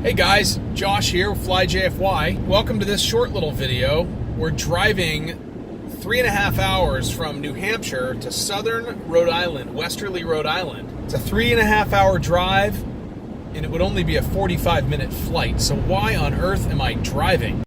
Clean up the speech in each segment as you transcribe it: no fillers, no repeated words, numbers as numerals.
Hey guys, Josh here with FlyJFY. Welcome to this short little video. We're driving 3.5 hours from New Hampshire to southern Rhode Island, westerly Rhode Island. It's a 3.5 hour drive, and it would only be a 45-minute flight. So why on earth am I driving?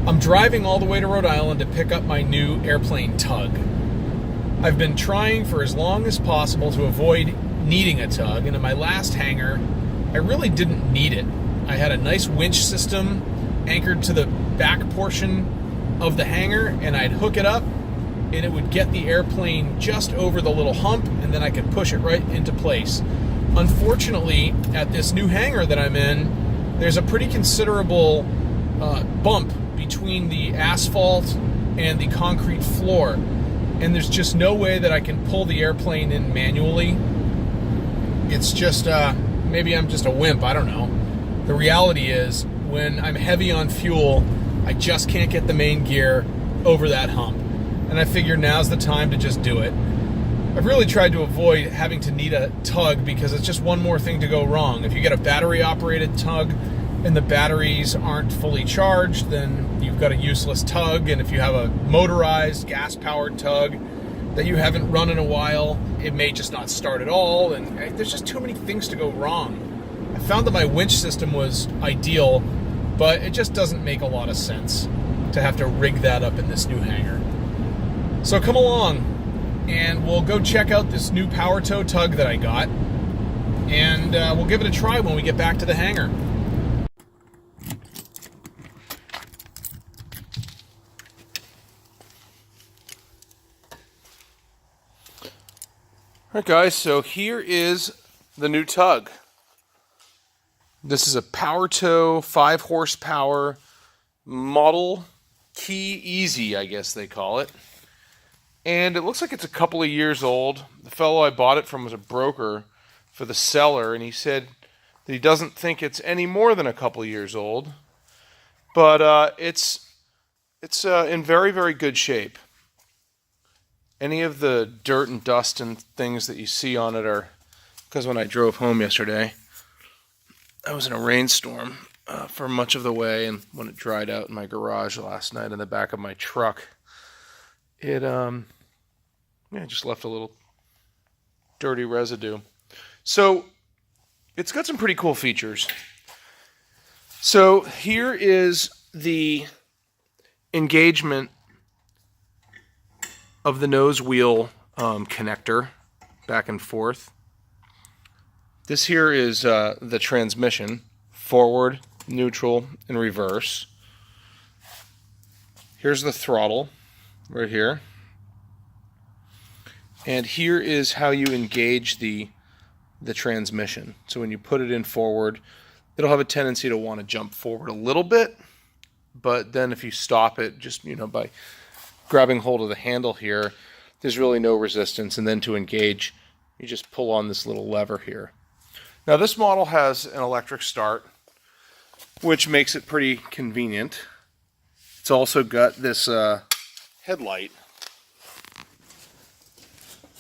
I'm driving all the way to Rhode Island to pick up my new airplane tug. I've been trying for as long as possible to avoid needing a tug, and in my last hangar, I really didn't need it. I had a nice winch system anchored to the back portion of the hangar, and I'd hook it up, and it would get the airplane just over the little hump, and then I could push it right into place. Unfortunately, at this new hangar that I'm in, there's a pretty considerable bump between the asphalt and the concrete floor, and there's just no way that I can pull the airplane in manually. It's just maybe I'm just a wimp, I don't know. The reality is, when I'm heavy on fuel, I just can't get the main gear over that hump, and I figure now's the time to just do it. I've really tried to avoid having to need a tug because it's just one more thing to go wrong. If you get a battery operated tug and the batteries aren't fully charged, then you've got a useless tug. And if you have a motorized gas-powered tug that you haven't run in a while, it may just not start at all, and there's just too many things to go wrong. I found that my winch system was ideal, but it just doesn't make a lot of sense to have to rig that up in this new hangar. So come along, and we'll go check out this new power tow tug that I got, and we'll give it a try when we get back to the hangar. Alright guys, so here is the new tug. This is a power tow, 5 horsepower, Model Key Easy, I guess they call it. And it looks like it's a couple of years old. The fellow I bought it from was a broker for the seller, and he said that he doesn't think it's any more than a couple of years old. But it's in very, very good shape. Any of the dirt and dust and things that you see on it are because when I drove home yesterday, I was in a rainstorm for much of the way, and when it dried out in my garage last night in the back of my truck, it just left a little dirty residue. So it's got some pretty cool features. So here is the engagement of the nose wheel connector back and forth. This here is the transmission, forward, neutral, and reverse. Here's the throttle right here. And here is how you engage the transmission. So when you put it in forward, it'll have a tendency to want to jump forward a little bit, but then if you stop it just, by grabbing hold of the handle here, there's really no resistance, and then to engage, you just pull on this little lever here. Now this model has an electric start, which makes it pretty convenient. It's also got this headlight,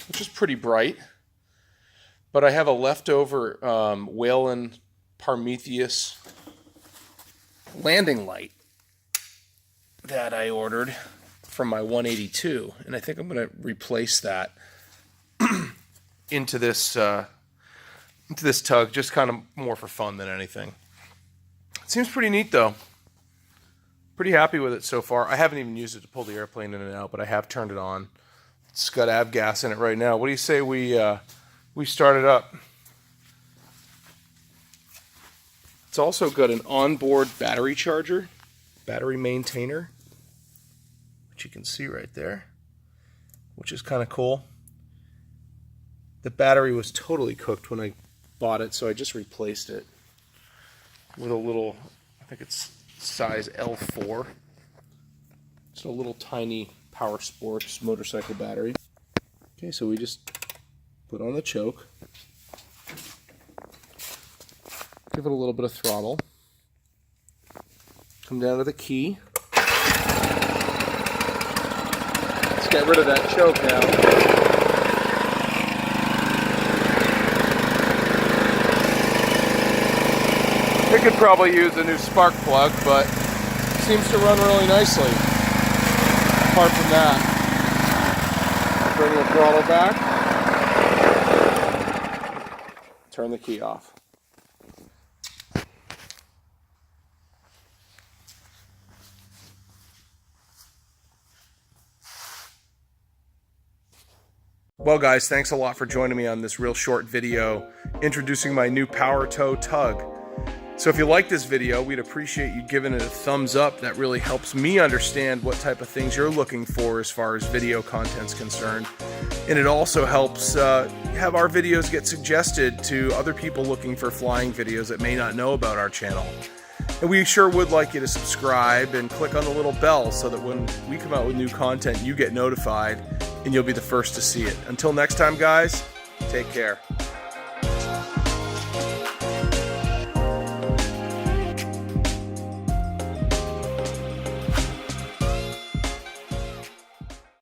which is pretty bright, but I have a leftover Whalen Prometheus landing light that I ordered from my 182, and I think I'm going to replace that into this tug, just kind of more for fun than anything. It seems pretty neat though. Pretty happy with it so far. I haven't even used it to pull the airplane in and out, but I have turned it on. It's got avgas in it right now. What do you say we start it up? It's also got an onboard battery charger, battery maintainer, which you can see right there, which is kind of cool. The battery was totally cooked when I bought it, so I just replaced it with a little, I think it's size L4. Just a little tiny power sports motorcycle battery. Okay, so we just put on the choke, give it a little bit of throttle, come down to the key. Let's get rid of that choke now. It could probably use a new spark plug, but it seems to run really nicely. Apart from that, bring the throttle back, turn the key off. Well guys, thanks a lot for joining me on this real short video introducing my new Power Tow tug. So if you like this video, we'd appreciate you giving it a thumbs up. That really helps me understand what type of things you're looking for as far as video content's concerned. And it also helps have our videos get suggested to other people looking for flying videos that may not know about our channel. And we sure would like you to subscribe and click on the little bell so that when we come out with new content, you get notified and you'll be the first to see it. Until next time, guys, take care.